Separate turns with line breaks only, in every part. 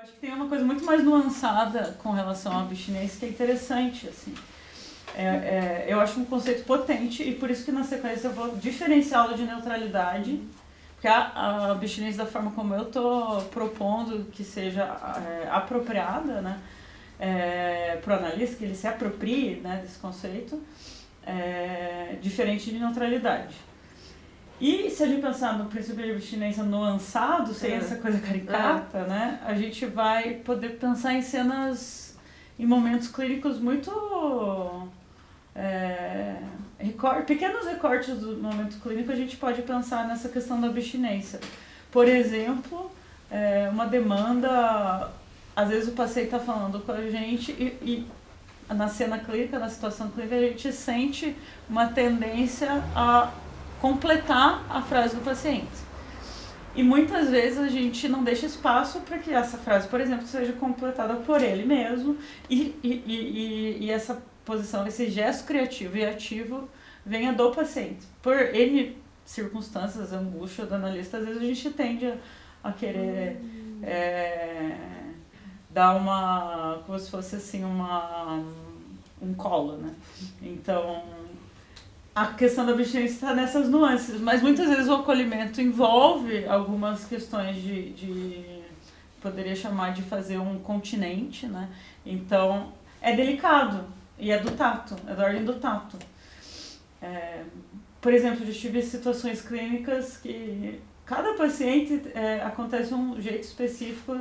Acho que tem uma coisa muito mais nuançada com relação à abstinência que é interessante, assim. Eu acho um conceito potente e por isso que na sequência eu vou diferenciá-lo de neutralidade, porque a abstinência da forma como eu estou propondo que seja apropriada, né, para o analista, que ele se aproprie, né, desse conceito, diferente de neutralidade. E se a gente pensar no princípio de abstinência nuançado, sem essa coisa caricata, né, a gente vai poder pensar em cenas, em momentos clínicos muito... pequenos recortes do momento clínico a gente pode pensar nessa questão da abstinência. Por exemplo, uma demanda, às vezes o paciente está falando com a gente e na cena clínica, na situação clínica, a gente sente uma tendência a completar a frase do paciente. E muitas vezes a gente não deixa espaço para que essa frase, por exemplo, seja completada por ele mesmo e essa posição, esse gesto criativo e ativo venha do paciente. Por N circunstâncias, angústia do analista, às vezes a gente tende a querer dar uma, como se fosse assim, um colo, né? Então, a questão da abstinência está nessas nuances, mas muitas vezes o acolhimento envolve algumas questões poderia chamar de fazer um continente, né? Então, é delicado e é do tato, é da ordem do tato. Por exemplo, eu tive situações clínicas que cada paciente acontece um jeito específico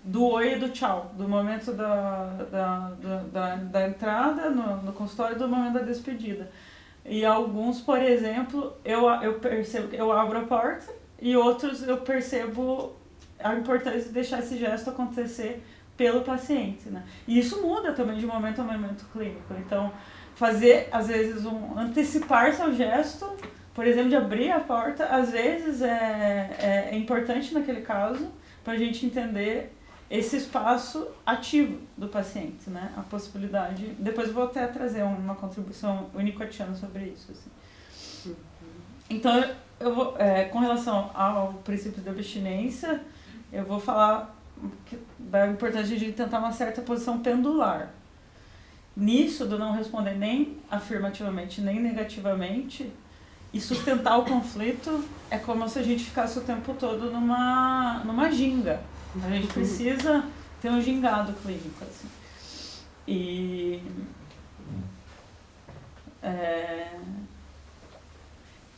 do oi e do tchau, do momento da entrada no consultório e do momento da despedida. E alguns, por exemplo, eu percebo que eu abro a porta e outros eu percebo a importância de deixar esse gesto acontecer pelo paciente, né? E isso muda também de momento a momento clínico. Então, fazer, às vezes, antecipar-se ao gesto, por exemplo, de abrir a porta, às vezes é importante naquele caso para a gente entender esse espaço ativo do paciente, né? A possibilidade... Depois eu vou até trazer uma contribuição unicotiana sobre isso, assim. Então, eu vou, com relação ao princípio da abstinência, eu vou falar da importância de tentar uma certa posição pendular. Nisso, do não responder nem afirmativamente, nem negativamente, e sustentar o conflito é como se a gente ficasse o tempo todo numa ginga. A gente precisa ter um gingado clínico, assim.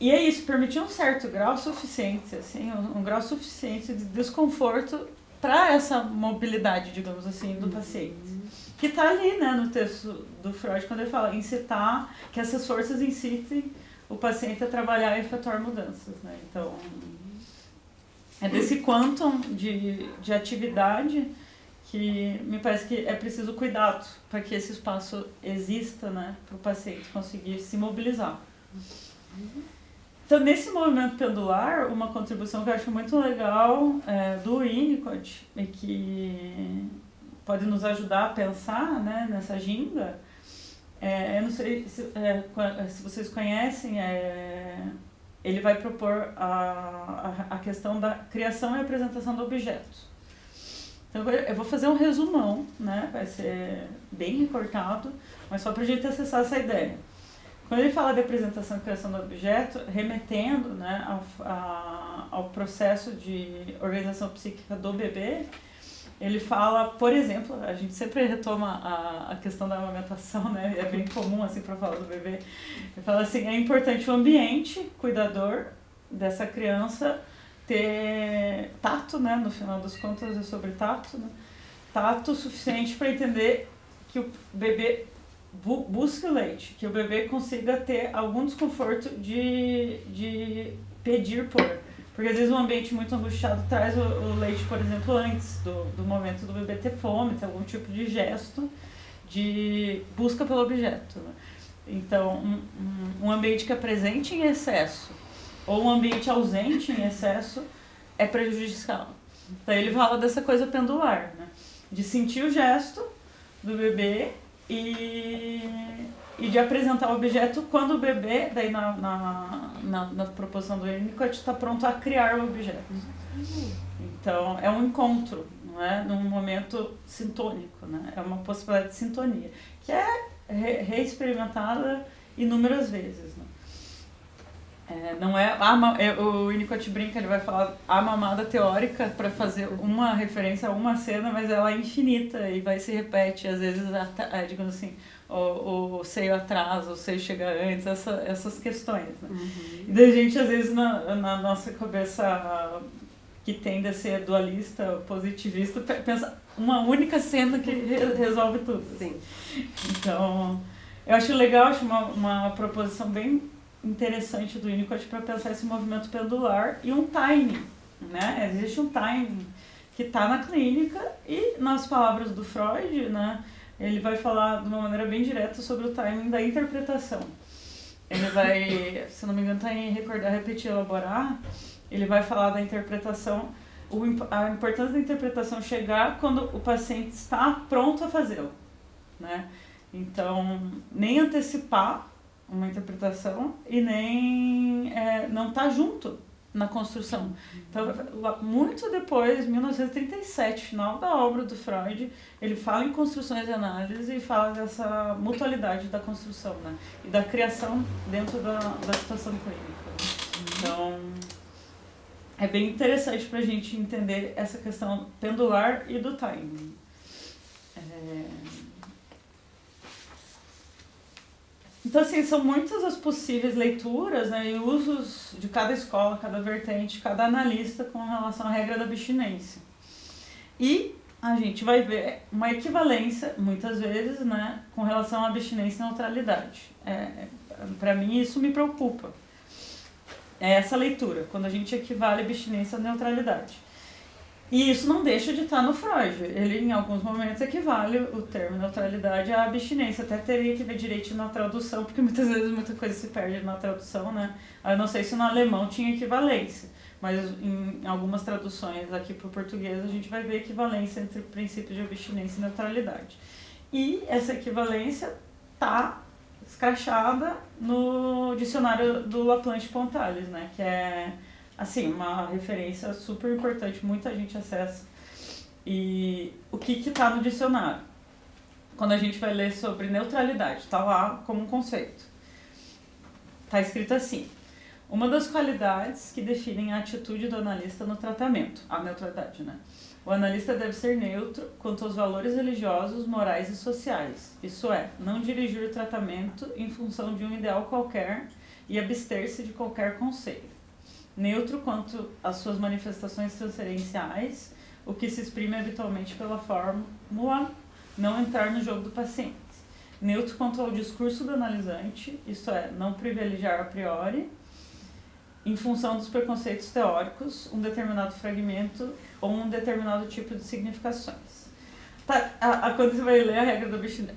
E é isso, permitir um certo grau suficiente, assim, um grau suficiente de desconforto para essa mobilidade, digamos assim, do paciente. Que está ali, né, no texto do Freud, quando ele fala incitar, que essas forças incitem o paciente a trabalhar e efetuar mudanças, né? Então, é desse quantum de atividade que me parece que é preciso cuidado para que esse espaço exista, né, para o paciente conseguir se mobilizar. Então, nesse movimento pendular, uma contribuição que eu acho muito legal do Winnicott e que pode nos ajudar a pensar, né, nessa ginga, eu não sei se vocês conhecem, ele vai propor a questão da criação e apresentação do objeto. Então, eu vou fazer um resumão, né? Vai ser bem recortado, mas só para a gente acessar essa ideia. Quando ele fala de apresentação e criação do objeto, remetendo, né, ao processo de organização psíquica do bebê, ele fala, por exemplo, a gente sempre retoma a questão da amamentação, né? É bem comum assim para falar do bebê. Ele fala assim, é importante o ambiente cuidador dessa criança ter tato, né? No final das contas é sobre tato, né? Tato suficiente para entender que o bebê busque o leite, que o bebê consiga ter algum desconforto de pedir por. Porque às vezes um ambiente muito angustiado traz o leite, por exemplo, antes do momento do bebê ter fome, ter algum tipo de gesto de busca pelo objeto, né? Então, um ambiente que é presente em excesso ou um ambiente ausente em excesso é prejudicial. Então ele fala dessa coisa pendular, né? De sentir o gesto do bebê e de apresentar o objeto quando o bebê, daí na proposição do Winnicott, está pronto a criar o objeto. Então, é um encontro, não é? Num momento sintônico, né? É uma possibilidade de sintonia, que é reexperimentada inúmeras vezes, né? Não é, o Winnicott brinca, ele vai falar a mamada teórica para fazer uma referência a uma cena, mas ela é infinita e vai se repete, às vezes, digamos assim, o seio atrasa, o seio chega antes, essas questões, né? Uhum. E daí a gente, às vezes, na nossa cabeça que tende a ser dualista, positivista, pensa uma única cena que resolve tudo.
Sim.
Então, eu acho legal, acho uma proposição bem interessante do Winnicott para pensar esse movimento pendular e um timing, né? Existe um timing que está na clínica e, nas palavras do Freud, né, ele vai falar de uma maneira bem direta sobre o timing da interpretação. Ele vai, se não me engano, está em Recordar, Repetir, Elaborar, ele vai falar da interpretação, a importância da interpretação chegar quando o paciente está pronto a fazê-lo, né? Então, nem antecipar uma interpretação e nem não estar junto na construção. Então, muito depois, 1937, final da obra do Freud, ele fala em construções de análise e fala dessa mutualidade da construção, né? E da criação dentro da situação clínica. Então, é bem interessante para a gente entender essa questão pendular e do timing. Então, assim, são muitas as possíveis leituras, né, e usos de cada escola, cada vertente, cada analista com relação à regra da abstinência. E a gente vai ver uma equivalência, muitas vezes, né, com relação à abstinência e neutralidade. Para mim, isso me preocupa. É essa leitura, quando a gente equivale abstinência à neutralidade. E isso não deixa de estar no Freud. Ele, em alguns momentos, equivale o termo neutralidade à abstinência. Até teria que ver direito na tradução, porque muitas vezes muita coisa se perde na tradução, né? Eu não sei se no alemão tinha equivalência, mas em algumas traduções aqui para o português a gente vai ver equivalência entre princípios de abstinência e neutralidade. E essa equivalência está escrachada no dicionário do Laplanche-Pontales, né? Que é, assim, uma referência super importante, muita gente acessa. E o que está no dicionário? Quando a gente vai ler sobre neutralidade, está lá como um conceito. Está escrito assim: uma das qualidades que definem a atitude do analista no tratamento, a neutralidade, né? O analista deve ser neutro quanto aos valores religiosos, morais e sociais. Isso é, não dirigir o tratamento em função de um ideal qualquer e abster-se de qualquer conselho. Neutro quanto às suas manifestações transferenciais, o que se exprime habitualmente pela fórmula não entrar no jogo do paciente. Neutro quanto ao discurso do analisante, isto é, não privilegiar a priori, em função dos preconceitos teóricos, um determinado fragmento ou um determinado tipo de significações. Quando você vai ler a regra da abstinência,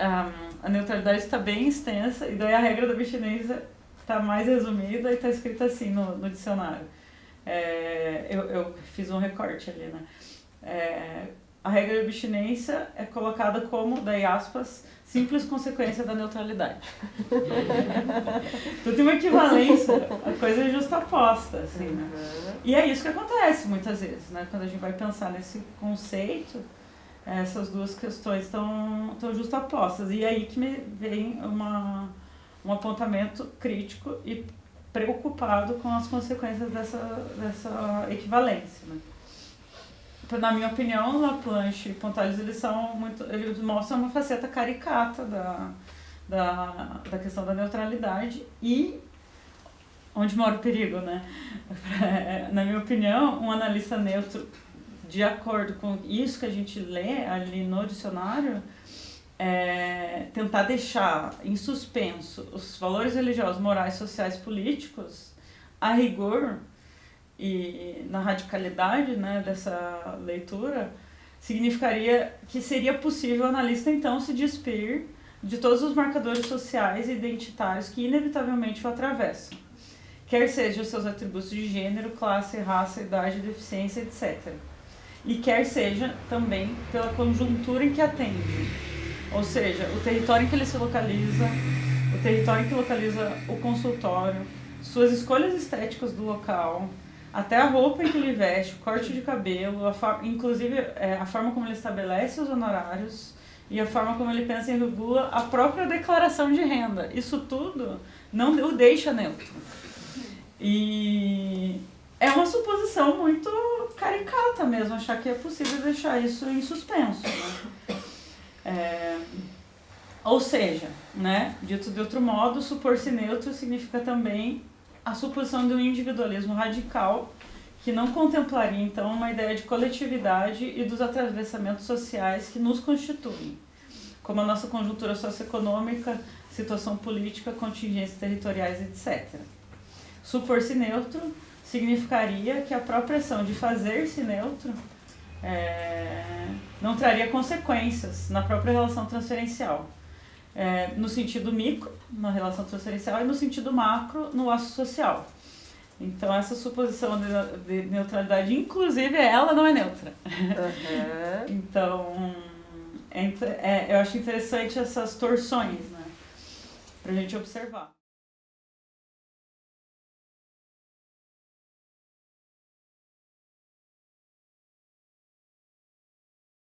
a neutralidade está bem extensa, e daí a regra da abstinência está mais resumida e está escrita assim no dicionário. Eu fiz um recorte ali, né? A regra da abstinência é colocada como, daí aspas, simples consequência da neutralidade. Então tem uma equivalência, a coisa é justaposta, assim, né? E é isso que acontece muitas vezes, né? Quando a gente vai pensar nesse conceito, essas duas questões estão justapostas. E aí que me vem um apontamento crítico e preocupado com as consequências dessa equivalência, né? Na minha opinião, Laplanche e Pontales, eles mostram uma faceta caricata da questão da neutralidade e onde mora o perigo, né? Na minha opinião, um analista neutro, de acordo com isso que a gente lê ali no dicionário, tentar deixar em suspenso os valores religiosos, morais, sociais, políticos, a rigor e na radicalidade, né, dessa leitura, significaria que seria possível o analista então se despir de todos os marcadores sociais e identitários que inevitavelmente o atravessam, quer sejam seus atributos de gênero, classe, raça, idade, deficiência, etc. E quer seja também pela conjuntura em que atende, ou seja, o território em que ele se localiza, o território em que localiza o consultório, suas escolhas estéticas do local, até a roupa em que ele veste, o corte de cabelo, inclusive a forma como ele estabelece os honorários e a forma como ele pensa e regula a própria declaração de renda. Isso tudo não o deixa neutro. E é uma suposição muito caricata mesmo, achar que é possível deixar isso em suspenso. Né? Ou seja, né, dito de outro modo, supor-se neutro significa também a suposição de um individualismo radical que não contemplaria, então, uma ideia de coletividade e dos atravessamentos sociais que nos constituem, como a nossa conjuntura socioeconômica, situação política, contingências territoriais, etc. Supor-se neutro significaria que a própria ação de fazer-se neutro não traria consequências na própria relação transferencial. No sentido micro, na relação transferencial, e no sentido macro, no laço social. Então, essa suposição de neutralidade, inclusive, ela não é neutra. Uhum. Então, eu acho interessante essas torções, né, pra gente observar.